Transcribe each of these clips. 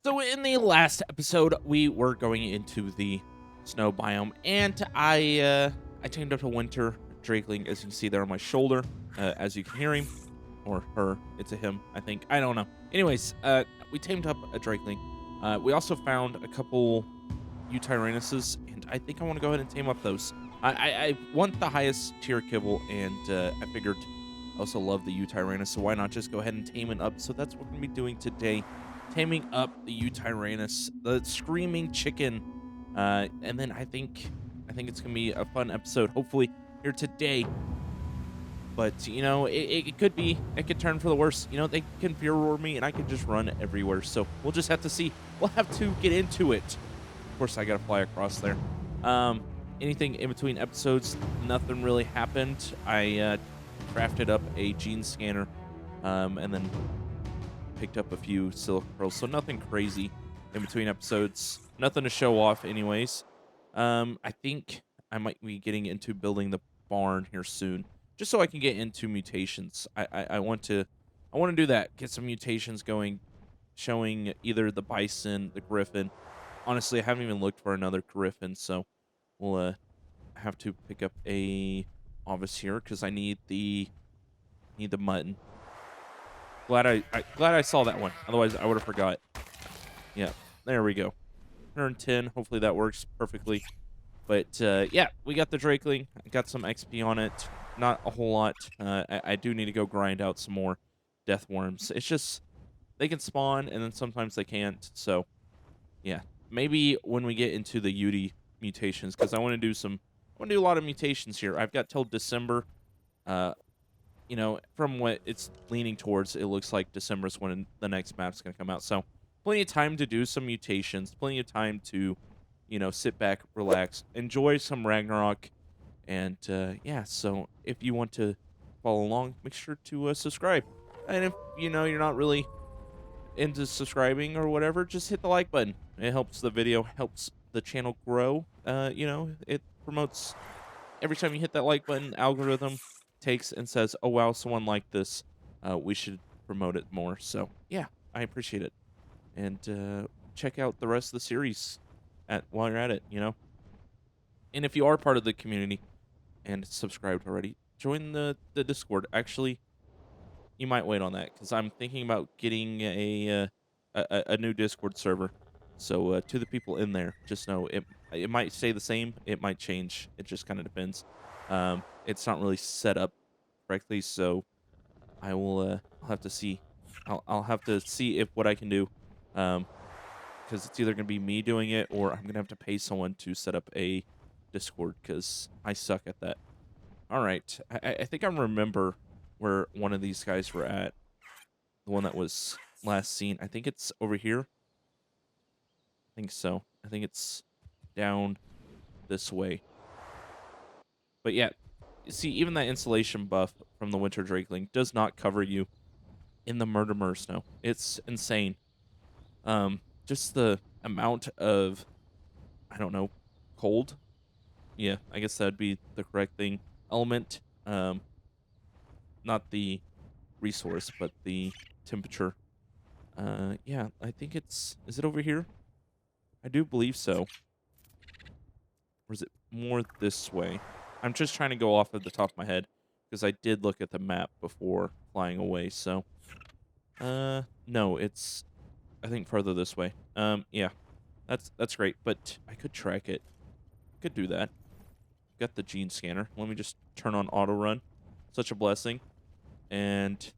So in the last episode, we were going into the snow biome, and I tamed up a winter Drakeling, as you can see there on my shoulder, as you can hear him or her. It's a him, I think. I don't know. Anyways, we tamed up a Drakeling. We also found a couple Yutyrannuses, and I think I want to go ahead and tame up those. I want the highest tier kibble, and I figured I also love the Yutyrannus, so why not just go ahead and tame it up? So that's what we're going to be doing today. Taming up the Yutyrannus, the screaming chicken. And then I think it's going to be a fun episode, hopefully, here today. But, it could turn for the worse. They can fear roar me, and I can just run everywhere. So we'll just have to see. We'll have to get into it. Of course, I got to fly across there. Anything in between episodes, nothing really happened. I crafted up a gene scanner, and then picked up a few silver pearls. So nothing crazy in between episodes. Nothing to show off anyways. I think I might be getting into building the barn here soon, just so I can get into mutations. I want to do that. Get some mutations going, showing either the bison, the griffin. Honestly, I haven't even looked for another griffin, so we'll have to pick up a obvious here because I need the mutton. Glad I saw that one. Otherwise, I would have forgot. Yeah, there we go. 110. Hopefully that works perfectly. But yeah, we got the Drakeling. I got some XP on it. Not a whole lot. I do need to go grind out some more death worms. It's just they can spawn and then sometimes they can't. So yeah, maybe when we get into the Yudi mutations, because I want to do a lot of mutations here. I've got till December. From what it's leaning towards, it looks like December is when the next map's going to come out. So plenty of time to do some mutations, plenty of time to, sit back, relax, enjoy some Ragnarok. And yeah, so if you want to follow along, make sure to subscribe. And if, you're not really into subscribing or whatever, just hit the like button. It helps the video, helps the channel grow. It promotes every time you hit that like button, algorithm takes and says, oh wow, someone liked this, we should promote it more. So yeah, I appreciate it. And check out the rest of the series while you're at it. And if you are part of the community and subscribed already, join the Discord. You might wait on that because I'm thinking about getting a new Discord server. So to the people in there, just know it might stay the same, it might change, it just kind of depends. It's not really set up correctly, so I'll have to see. I'll have to see if what I can do, because it's either gonna be me doing it or I'm gonna have to pay someone to set up a Discord because I suck at that. All right, I think I remember where one of these guys were at. The one that was last seen. I think it's over here. I think so. I think it's down this way. But yeah, see, even that insulation buff from the Winter Drakeling does not cover you in the Murder snow. It's insane. Just the amount of, I don't know, cold. Yeah, I guess that'd be the correct thing. Element. Not the resource, but the temperature. Yeah, I think is it over here? I do believe so. Or is it more this way? I'm just trying to go off of the top of my head because I did look at the map before flying away. So, no, it's I think further this way. Yeah, that's great. But I could track it. Could do that. Got the gene scanner. Let me just turn on auto run. Such a blessing. And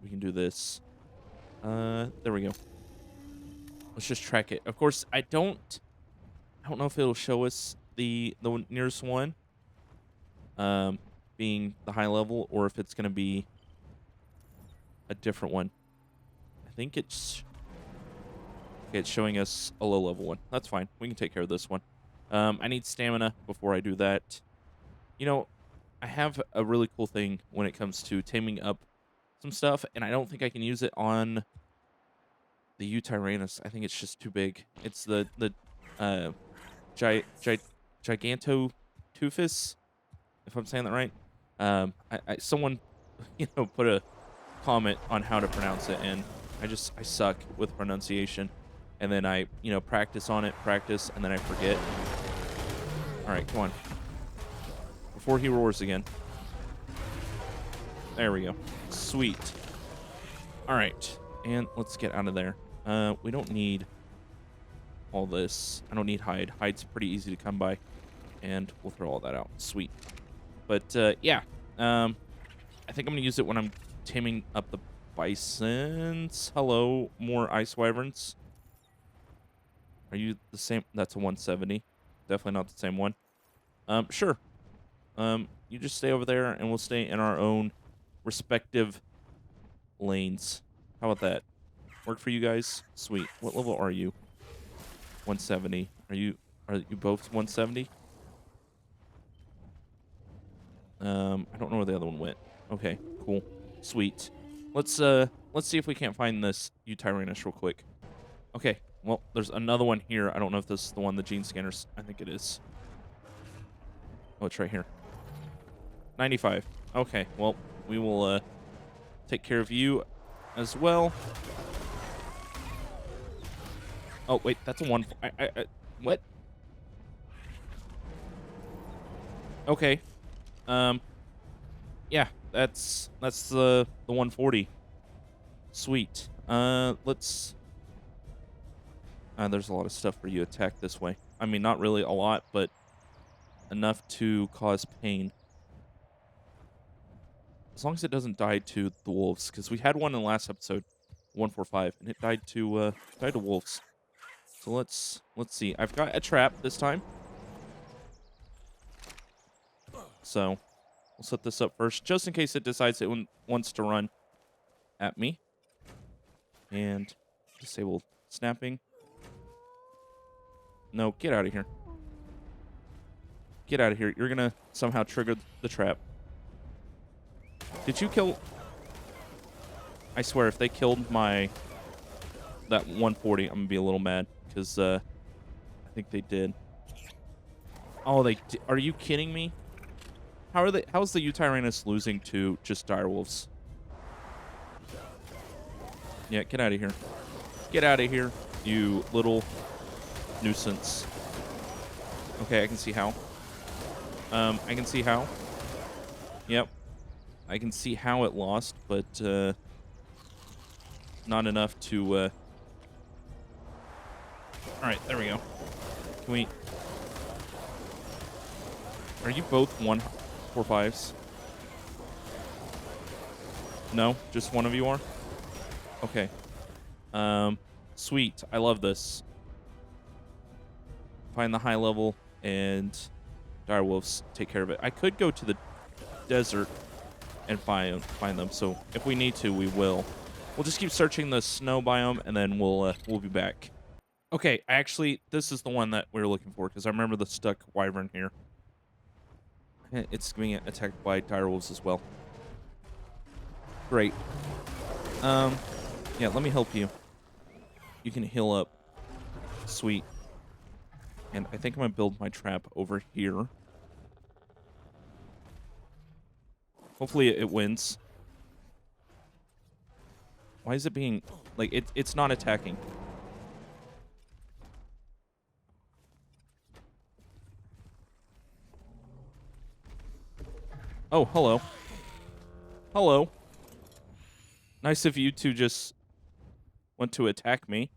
we can do this. There we go. Let's just track it. Of course, I don't know if it'll show us the nearest one, being the high level, or if it's gonna be a different one. I think it's showing us a low level one. That's fine. We can take care of this one. I need stamina before I do that. I have a really cool thing when it comes to taming up some stuff, and I don't think I can use it on the Yutyrannus. I think it's just too big. It's the Gigantoteuthis, if I'm saying that right. Someone, put a comment on how to pronounce it, and I suck with pronunciation. And then I, practice on it, and then I forget. All right, come on. Before he roars again. There we go. Sweet. All right, and let's get out of there. We don't need all this. I don't need hide. Hide's pretty easy to come by, and we'll throw all that out. Sweet. But yeah, I think I'm gonna use it when I'm taming up the bisons. Hello, more ice wyverns. Are you the same? That's a 170. Definitely not the same one. Sure. You just stay over there, and we'll stay in our own respective lanes. How about that? Work for you guys? Sweet. What level are you? 170. Are you both 170? I don't know where the other one went. Okay, cool. Sweet. Let's see if we can't find this Yutyrannus real quick. Okay, well, there's another one here. I don't know if this is the one, the gene scanners. I think it is. Oh, it's right here. 95. Okay, well, we will take care of you as well. Oh, wait, that's a 1... what? Okay. Yeah, that's the 140. Sweet. Let's... there's a lot of stuff for you to attack this way. I mean, not really a lot, but enough to cause pain. As long as it doesn't die to the wolves, because we had one in the last episode, 145, and it died to wolves. So let's see. I've got a trap this time. So we'll set this up first, just in case it decides it wants to run at me. And disable snapping. No, get out of here. Get out of here. You're going to somehow trigger the trap. Did you kill... I swear, if they killed that 140, I'm going to be a little mad. Because I think they did. Oh, they did. Are you kidding me? How's the Yutyrannus losing to just direwolves? Yeah, get out of here. Get out of here, you little nuisance. Okay, I can see how. I can see how. Yep. I can see how it lost, but not enough to... Alright, there we go. Can we... Are you both 145s? No? Just one of you are? Okay. Sweet. I love this. Find the high level and direwolves take care of it. I could go to the desert and find them, so if we need to, we will. We'll just keep searching the snow biome, and then we'll be back. Okay, actually, this is the one that we were looking for, because I remember the stuck wyvern here. It's being attacked by direwolves as well. Great. Yeah, let me help you. You can heal up. Sweet. And I think I'm going to build my trap over here. Hopefully it wins. Why is it being... Like, it's not attacking. Oh, hello. Hello. Nice of you to just want to attack me.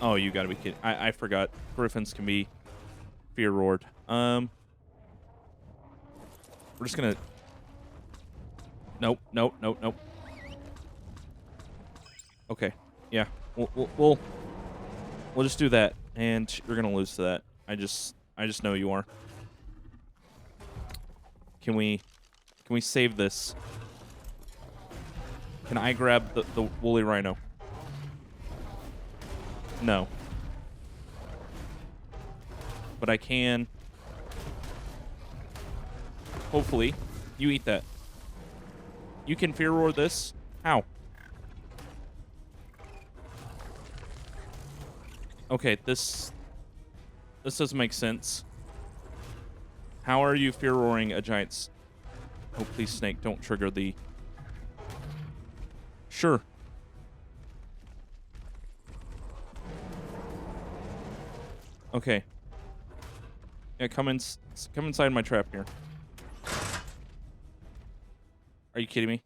Oh, you gotta be kidding. I forgot. Griffins can be fear roared. We're just gonna... Nope, nope, nope, nope. Okay, yeah. We'll just do that, and you're gonna lose to that. I just know you are. Can we save this? Can I grab the woolly rhino? No. But I can... Hopefully. You eat that. You can fear roar this? How? Okay, this doesn't make sense. How are you fear roaring a giant... Oh, please, snake, don't trigger the... Sure. Okay. Yeah, come inside my trap here. Are you kidding me?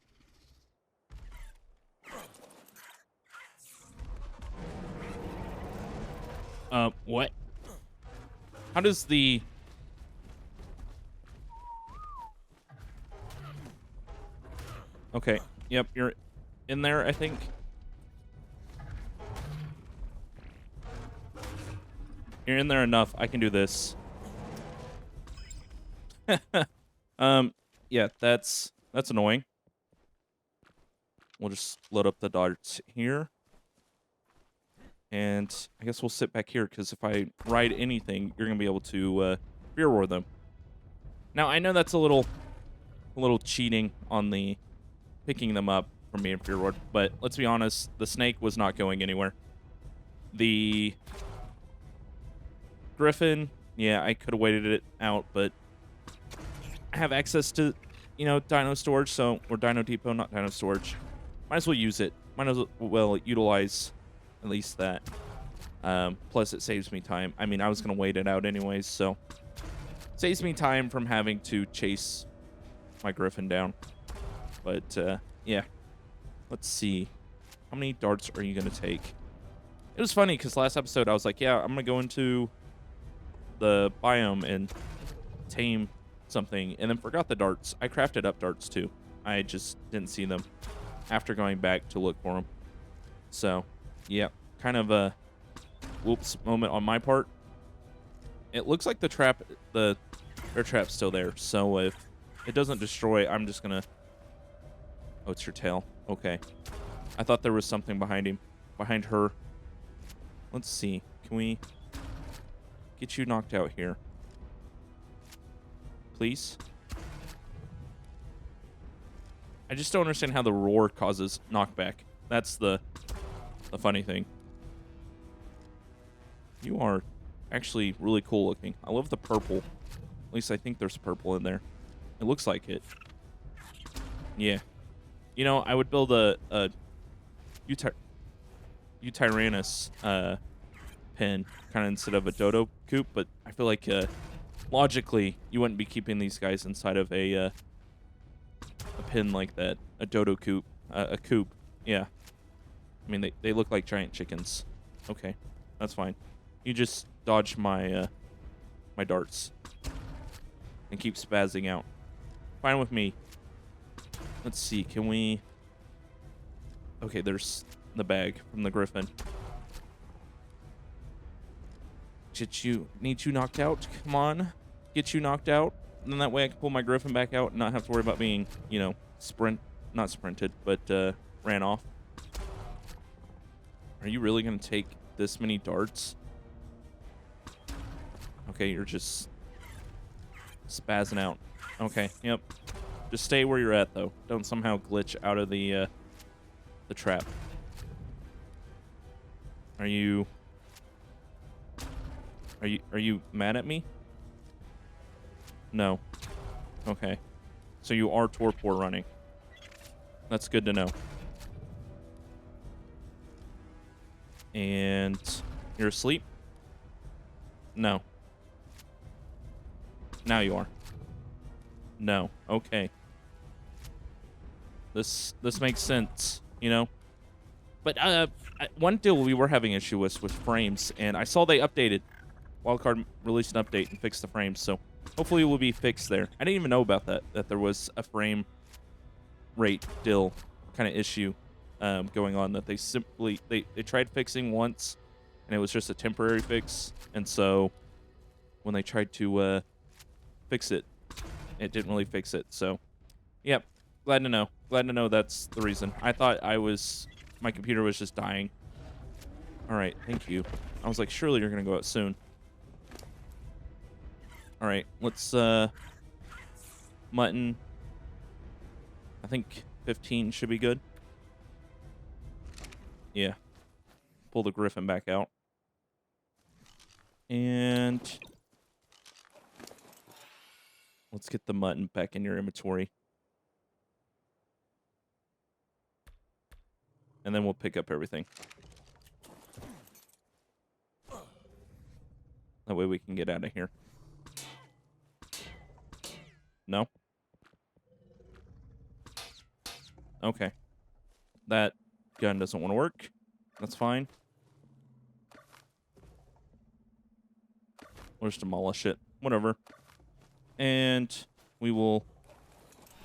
What? How does the... Okay. Yep, you're in there, I think. You're in there enough. I can do this. Yeah, that's annoying. We'll just load up the darts here. And I guess we'll sit back here, because if I ride anything, you're going to be able to fear roar them. Now, I know that's a little cheating on the picking them up from being fear roared, but let's be honest, the snake was not going anywhere. The griffin, yeah, I could have waited it out, but I have access to, dino storage, or dino depot, not dino storage. Might as well use it. Might as well utilize at least that. Plus, it saves me time. I mean, I was going to wait it out anyways, so saves me time from having to chase my griffin down. But, yeah. Let's see. How many darts are you going to take? It was funny, because last episode I was like, yeah, I'm going to go into the biome and tame something, and then forgot the darts. I crafted up darts, too. I just didn't see them after going back to look for them. So, yeah, kind of a whoops moment on my part. It looks like the air trap's still there, so if it doesn't destroy, I'm just gonna... Oh, it's your tail. Okay. I thought there was something behind him. Behind her. Let's see. Can we get you knocked out here? Please? I just don't understand how the roar causes knockback. That's the funny thing. You are actually really cool looking. I love the purple. At least I think there's purple in there. It looks like it. Yeah. I would build a Yutyrannus pen kind of instead of a dodo coop, but I feel like logically you wouldn't be keeping these guys inside of a pen like that. A dodo coop. A coop. Yeah. I mean, they look like giant chickens. Okay. That's fine. You just dodge my my darts and keep spazzing out. Fine with me. Let's see, can we... Okay, there's the bag from the griffin. Need you knocked out? Come on. Get you knocked out. And then that way I can pull my griffin back out and not have to worry about being, not sprinted, but ran off. Are you really going to take this many darts? Okay, you're just spazzing out. Okay, yep. Just stay where you're at, though. Don't somehow glitch out of the trap. Are you mad at me? No. Okay. So you are torpor running. That's good to know. And you're asleep? No. Now you are. No. Okay. This makes sense, But one deal we were having issue with frames, and I saw they updated. Wildcard released an update and fixed the frames, so hopefully it will be fixed there. I didn't even know about that there was a frame rate deal kind of issue going on, that they tried fixing once, and it was just a temporary fix, and so when they tried to fix it, it didn't really fix it. So, yep, glad to know. Glad to know that's the reason. I thought my computer was just dying. All right, thank you. I was like, surely you're gonna go out soon. All right, let's mutton. I think 15 should be good. Yeah. Pull the griffin back out. And let's get the mutton back in your inventory. and then we'll pick up everything. That way we can get out of here. No? Okay. That gun doesn't want to work. That's fine. We'll just demolish it. Whatever. And we will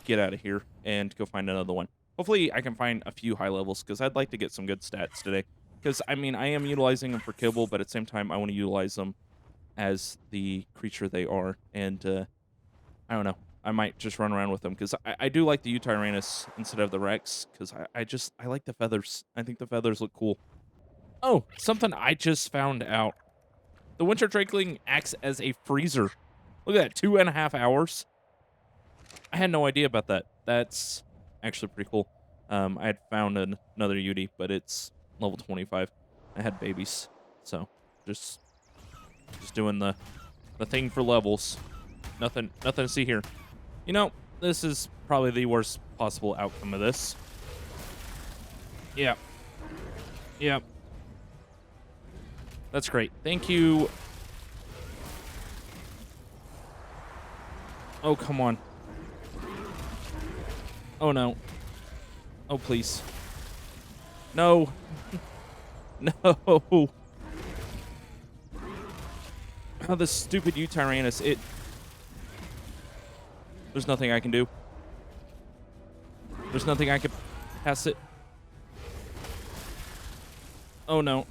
get out of here and go find another one. Hopefully I can find a few high levels, because I'd like to get some good stats today. Because, I mean, I am utilizing them for kibble, but at the same time, I want to utilize them as the creature they are. And, I don't know. I might just run around with them, because I do like the Yutyrannus instead of the Rex, because I like the feathers. I think the feathers look cool. Oh, something I just found out. The Winter Drakeling acts as a freezer. Look at that, 2.5 hours. I had no idea about that. That's actually pretty cool. I had found another Yuty, but it's level 25. I had babies, so just doing the thing for levels. Nothing to see here. You know, this is probably the worst possible outcome of this. Yeah. Yeah. That's great. Thank you. Oh, come on. Oh, no. Oh, please. No. No. Oh, this stupid Yutyrannus. There's nothing I can do. There's nothing I can pass it. Oh, no.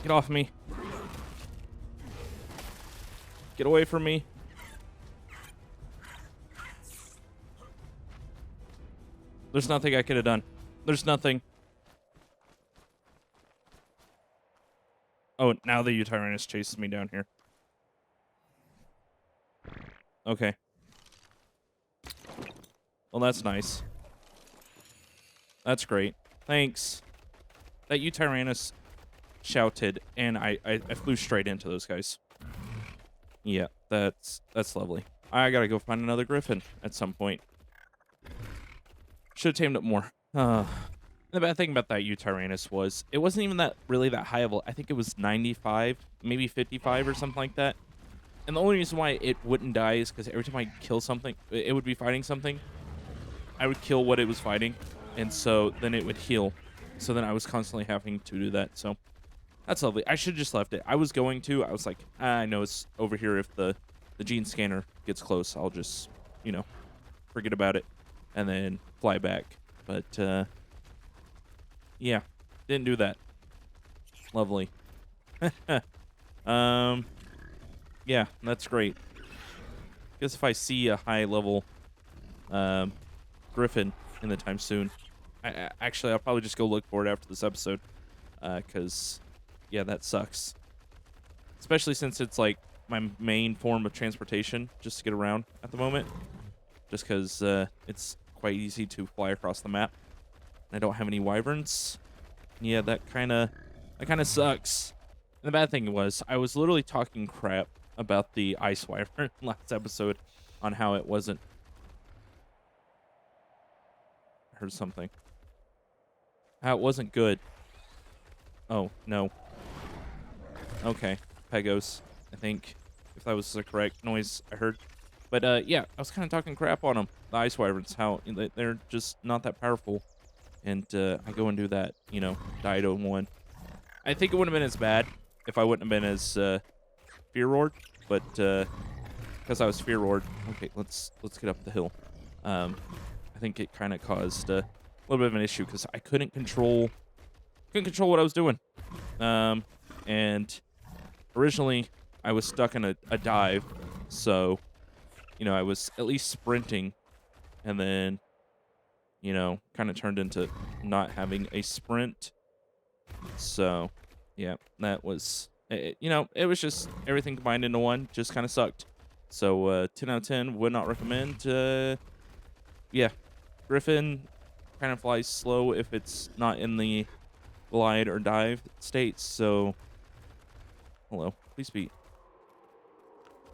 Get off me. Get away from me. There's nothing I could have done. There's nothing. Oh, now the Yutyrannus chases me down here. Okay. Well, that's nice. That's great. Thanks. That Yutyrannus shouted, and I flew straight into those guys. Yeah, that's lovely. I gotta go find another griffin at some point. Should have tamed it more. The bad thing about that Yutyrannus was it wasn't even really that high level. I think it was 95, maybe 55 or something like that. And the only reason why it wouldn't die is because every time I kill something, it would be fighting something. I would kill what it was fighting, and so then it would heal. So then I was constantly having to do that. So that's lovely. I should have just left it. I was going to. I was like, I know it's over here. If the gene scanner gets close, I'll just, forget about it and then fly back. But, yeah, didn't do that. Lovely. Yeah, that's great. Guess if I see a high level griffin in the time soon, I'll probably just go look for it after this episode, because yeah, that sucks. Especially since it's like my main form of transportation just to get around at the moment, just because it's quite easy to fly across the map. And I don't have any wyverns. Yeah, that kind of sucks. And the bad thing was, I was literally talking crap about the ice wyvern last episode on how it wasn't. I heard something. How it wasn't good. Oh, no. Okay, Pegos, I think, if that was the correct noise I heard. But, yeah, I was kind of talking crap on them, the ice wyverns, how they're just not that powerful. And I go and do that, die to one. I think it wouldn't have been as bad if I wouldn't have been as fear roared, but because I was fear roared. Okay, let's get up the hill. I think it kind of caused a little bit of an issue because I couldn't control what I was doing. And originally I was stuck in a dive, so I was at least sprinting, and then kind of turned into not having a sprint. So yeah, that was it was just everything combined into one, just kind of sucked. So 10 out of 10, would not recommend. Yeah, Griffin kind of flies slow if it's not in the glide or dive states. So hello, please be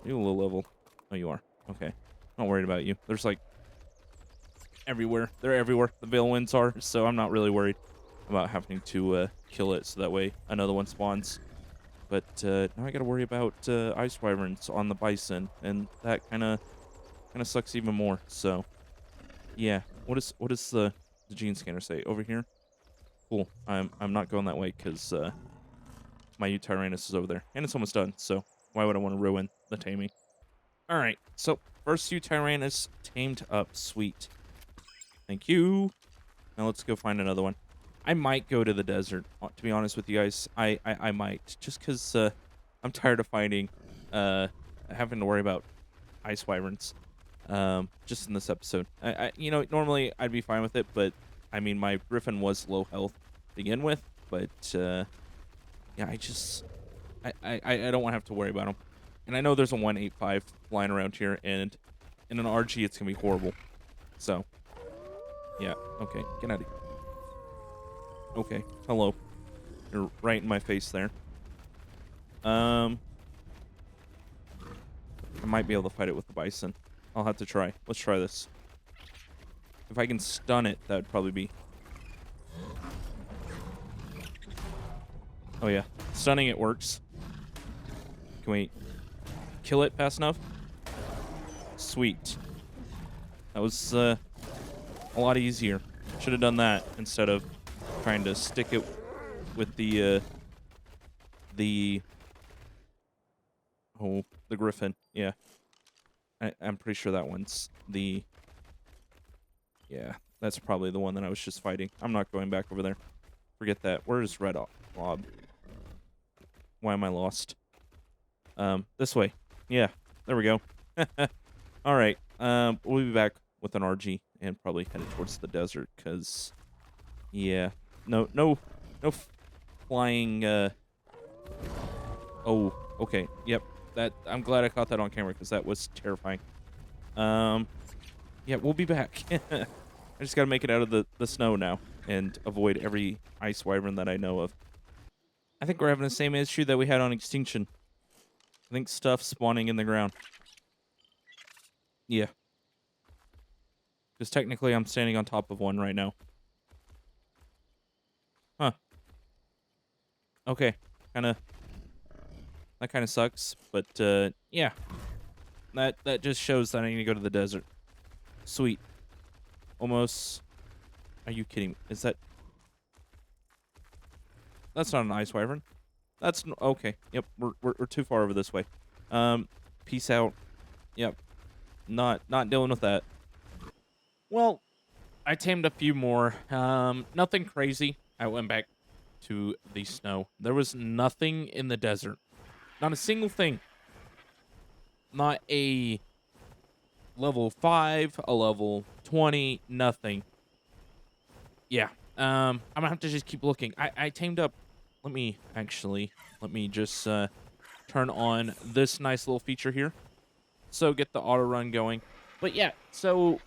you a low level. Oh, you are. Okay, not worried about you. There's like everywhere. They're everywhere. The Veil Winds are, so I'm not really worried about having to kill it, so that way another one spawns. But now I gotta worry about ice wyverns on the bison, and that kind of sucks even more. So yeah, what does the gene scanner say over here? Cool. I'm not going that way because my Yutyrannus is over there, and it's almost done. So why would I want to ruin the taming? All right. So first Yutyrannus tamed up. Sweet. Thank you. Now let's go find another one. I might go to the desert. To be honest with you guys, I might, just because I'm tired of fighting, having to worry about ice wyverns. Just in this episode, normally I'd be fine with it, but I mean my Griffin was low health to begin with, but yeah, I don't want to have to worry about them. And I know there's a 185 flying around here, and in an RG it's gonna be horrible. So yeah, okay, get out of here. Okay, hello. You're right in my face there. I might be able to fight it with the bison. I'll have to try. Let's try this. If I can stun it, that would probably be... Oh yeah, stunning it works. Can we kill it fast enough? Sweet. That was a lot easier. Should have done that instead of trying to stick it with the Griffin. Yeah. I'm pretty sure that one's the... Yeah, that's probably the one that I was just fighting. I'm not going back over there. Forget that. Where is Red Blob? Why am I lost? This way. Yeah, there we go. All right. We'll be back with an RG and probably headed towards the desert because, yeah, no flying. Oh, okay. Yep. That I'm glad I caught that on camera because that was terrifying. Yeah, we'll be back. I just gotta make it out of the snow now and avoid every ice wyvern that I know of. I think we're having the same issue that we had on Extinction. I think stuff spawning in the ground. Yeah. Because technically I'm standing on top of one right now. Huh. Okay. That kind of sucks, but yeah. That just shows that I need to go to the desert. Sweet. Almost. Are you kidding me? Is that... That's not an ice wyvern. That's... Okay. Yep. We're too far over this way. Peace out. Yep. Not dealing with that. Well, I tamed a few more. Nothing crazy. I went back to the snow. There was nothing in the desert. Not a single thing. Not a level 5, a level 20, nothing. Yeah. I'm gonna have to just keep looking. I tamed up... Let me just turn on this nice little feature here. So get the auto run going. But yeah, so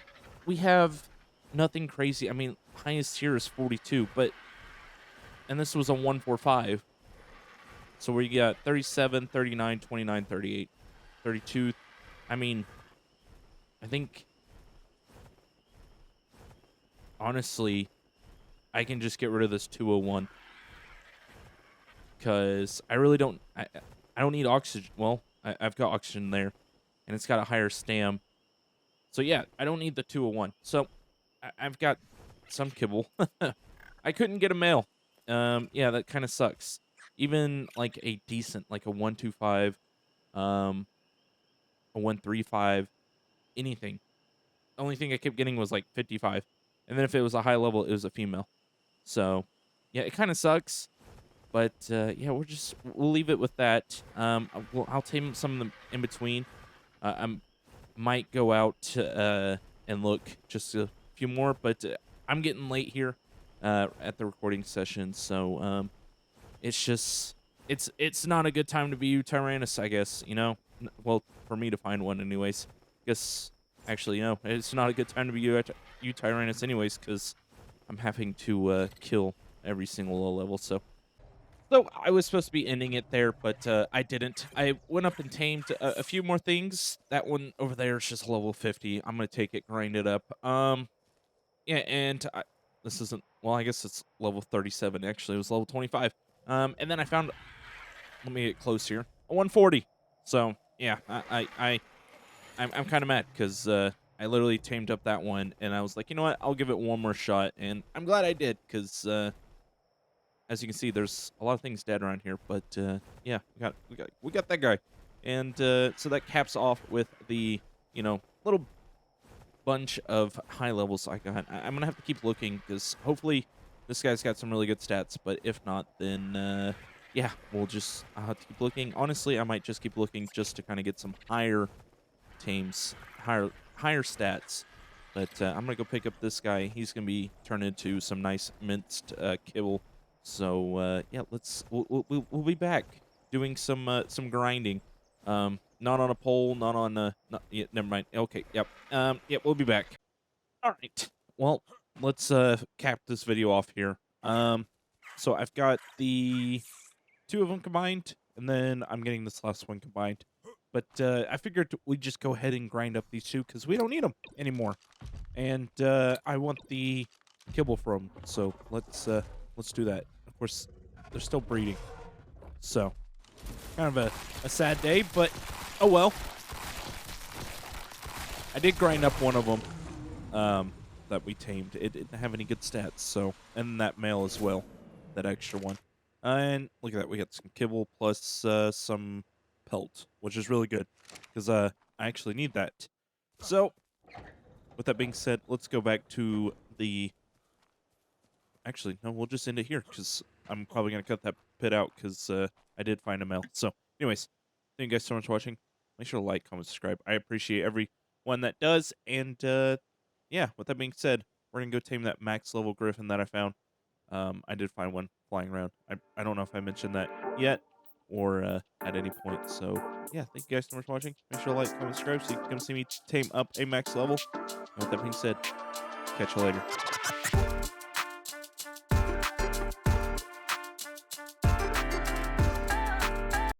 we have nothing crazy. I mean, highest tier is 42, but... And this was a 145. So we got 37, 39, 29, 38, 32. I mean, I think... Honestly, I can just get rid of this 201. Because I really don't... I don't need oxygen. Well, I've got oxygen there. And it's got a higher stam. So yeah, I don't need the 201. So I've got some kibble. I couldn't get a male. Yeah, that kind of sucks. Even like a decent, like a 125, a 135, anything. The only thing I kept getting was like 55. And then if it was a high level, it was a female. So yeah, it kind of sucks. But yeah, we'll leave it with that. I'll tame some of them in between. I might go out and look just a few more, but I'm getting late here at the recording session, so it's just it's not a good time to be Yutyrannus, I guess. Well, for me to find one, anyways. Guess actually, it's not a good time to be Yutyrannus, anyways, because I'm having to kill every single low level. So I was supposed to be ending it there, but I didn't. I went up and tamed a few more things. That one over there is just level 50. I'm gonna take it, grind it up. Yeah, and this isn't, well, I guess it's level 37. Actually, it was level 25. And then I found, let me get close here, a 140. So yeah, I'm kind of mad because I literally tamed up that one, and I was like, you know what, I'll give it one more shot, and I'm glad I did because as you can see, there's a lot of things dead around here. But yeah, we got that guy, and so that caps off with the little bunch of high levels I got. I'm gonna have to keep looking because hopefully this guy's got some really good stats. But if not, then yeah, I'll have to keep looking. Honestly, I might just keep looking just to kind of get some higher tames, higher stats. But I'm gonna go pick up this guy. He's gonna be turned into some nice minced kibble. So yeah, we'll be back doing some grinding. Not on a pole, not on not, yeah, never mind. Okay, yep. Yeah, we'll be back. All right. Well, let's cap this video off here. So I've got the two of them combined, and then I'm getting this last one combined. But I figured we just go ahead and grind up these two because we don't need them anymore. And I want the kibble from 'em, so let's do that. Of course, they're still breeding, so kind of a sad day, but oh well. I did grind up one of them that we tamed. It didn't have any good stats, so, and that male as well, that extra one. And look at that, we got some kibble plus some pelt, which is really good because I actually need that. So, with that being said, let's go back to the. Actually, no, we'll just end it here because I'm probably gonna cut that bit out because I did find a male. So, anyways, thank you guys so much for watching. Make sure to like, comment, subscribe. I appreciate everyone that does. And yeah, with that being said, we're gonna go tame that max level griffin that I found. I did find one flying around. I don't know if I mentioned that yet or at any point. So yeah, thank you guys so much for watching. Make sure to like, comment, subscribe so you can come see me tame up a max level. And with that being said, catch you later.